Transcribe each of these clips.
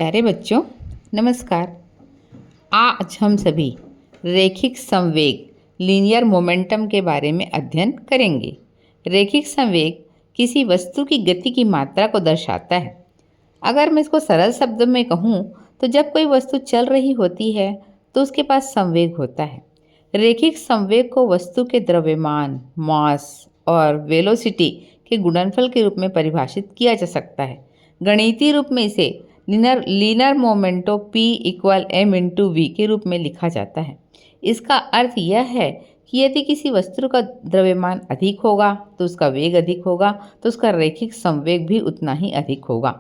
प्यारे बच्चों, नमस्कार। आज हम सभी रैखिक संवेग लीनियर मोमेंटम के बारे में अध्ययन करेंगे। रैखिक संवेग किसी वस्तु की गति की मात्रा को दर्शाता है। अगर मैं इसको सरल शब्दों में कहूँ तो जब कोई वस्तु चल रही होती है तो उसके पास संवेग होता है। रैखिक संवेग को वस्तु के द्रव्यमान, मास और वेलोसिटी के गुणनफल के रूप में परिभाषित किया जा सकता है। गणितीय रूप में इसे linear momentum P equal m into v के रूप में लिखा जाता है। इसका अर्थ यह है कि यदि किसी वस्तु का द्रव्यमान अधिक होगा तो उसका वेग अधिक होगा, तो उसका रैखिक संवेग भी उतना ही अधिक होगा।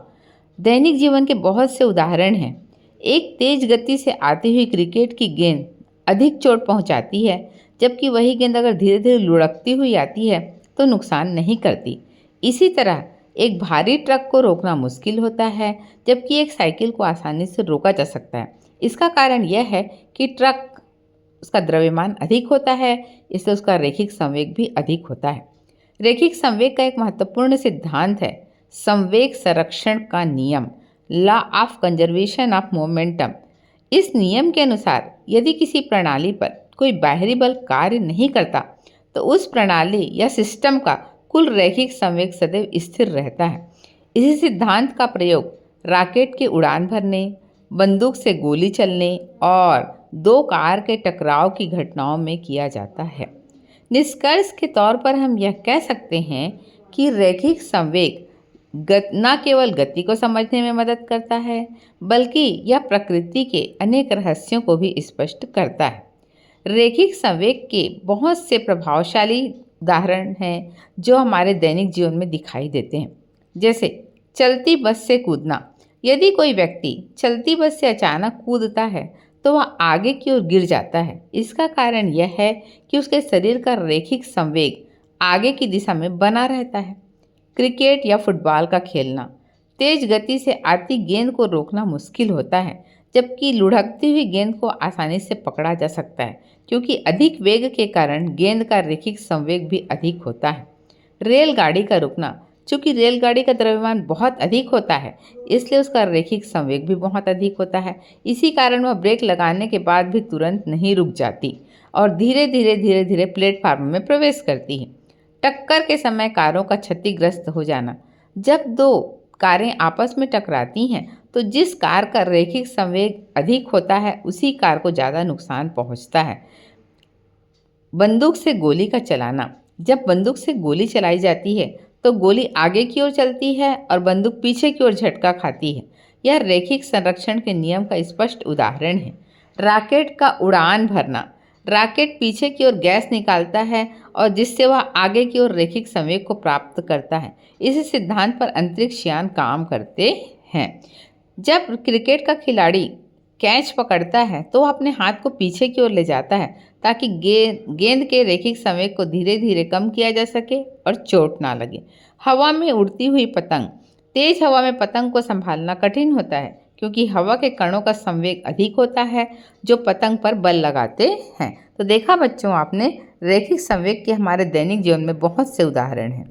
दैनिक जीवन के बहुत से उदाहरण हैं। एक तेज गति से आती हुई क्रिकेट की गेंद अधिक चोट पहुंचाती है, जबकि वही गेंद अगर धीरे धीरे लुढ़कती हुई आती है तो नुकसान नहीं करती। इसी तरह एक भारी ट्रक को रोकना मुश्किल होता है, जबकि एक साइकिल को आसानी से रोका जा सकता है। इसका कारण यह है कि ट्रक उसका द्रव्यमान अधिक होता है, इसलिए उसका रैखिक संवेग भी अधिक होता है। रैखिक संवेग का एक महत्वपूर्ण सिद्धांत है संवेग संरक्षण का नियम, law of conservation of momentum. इस नियम के अनुसार यदि किसी प्रणाली पर कोई बाहरी बल कार्य नहीं करता तो उस प्रणाली या सिस्टम का कुल रैखिक संवेग सदैव स्थिर रहता है। इसी सिद्धांत का प्रयोग रॉकेट की उड़ान भरने, बंदूक से गोली चलने और दो कार के टकराव की घटनाओं में किया जाता है। निष्कर्ष के तौर पर हम यह कह सकते हैं कि रैखिक संवेग न केवल गति को समझने में मदद करता है, बल्कि यह प्रकृति के अनेक रहस्यों को भी स्पष्ट करता है। रैखिक संवेग के बहुत से प्रभावशाली उदाहरण हैं जो हमारे दैनिक जीवन में दिखाई देते हैं, जैसे चलती बस से कूदना। यदि कोई व्यक्ति चलती बस से अचानक कूदता है तो वह आगे की ओर गिर जाता है। इसका कारण यह है कि उसके शरीर का रैखिक संवेग आगे की दिशा में बना रहता है। क्रिकेट या फुटबॉल का खेलना, तेज गति से आती गेंद को रोकना मुश्किल होता है, जबकि लुढ़कती हुई गेंद को आसानी से पकड़ा जा सकता है, क्योंकि अधिक वेग के कारण गेंद का रैखिक संवेग भी अधिक होता है। रेलगाड़ी का रुकना, चूँकि रेलगाड़ी का द्रव्यमान बहुत अधिक होता है, इसलिए उसका रैखिक संवेग भी बहुत अधिक होता है। इसी कारण वह ब्रेक लगाने के बाद भी तुरंत नहीं रुक जाती और धीरे धीरे प्लेटफार्म में प्रवेश करती है। टक्कर के समय कारों का क्षतिग्रस्त हो जाना, जब दो कारें आपस में टकराती हैं तो जिस कार का रैखिक संवेग अधिक होता है उसी कार को ज़्यादा नुकसान पहुंचता है। बंदूक से गोली का चलाना, जब बंदूक से गोली चलाई जाती है तो गोली आगे की ओर चलती है और बंदूक पीछे की ओर झटका खाती है। यह रैखिक संरक्षण के नियम का स्पष्ट उदाहरण है। रॉकेट का उड़ान भरना, रॉकेट पीछे की ओर गैस निकालता है और जिससे वह आगे की ओर रैखिक संवेग को प्राप्त करता है। इसी सिद्धांत पर अंतरिक्ष यान काम करते हैं। जब क्रिकेट का खिलाड़ी कैच पकड़ता है तो वह अपने हाथ को पीछे की ओर ले जाता है ताकि गेंद के रैखिक संवेग को धीरे धीरे कम किया जा सके और चोट ना लगे। हवा में उड़ती हुई पतंग, तेज हवा में पतंग को संभालना कठिन होता है, क्योंकि हवा के कणों का संवेग अधिक होता है जो पतंग पर बल लगाते हैं। तो देखा बच्चों आपने, रैखिक संवेग के हमारे दैनिक जीवन में बहुत से उदाहरण हैं।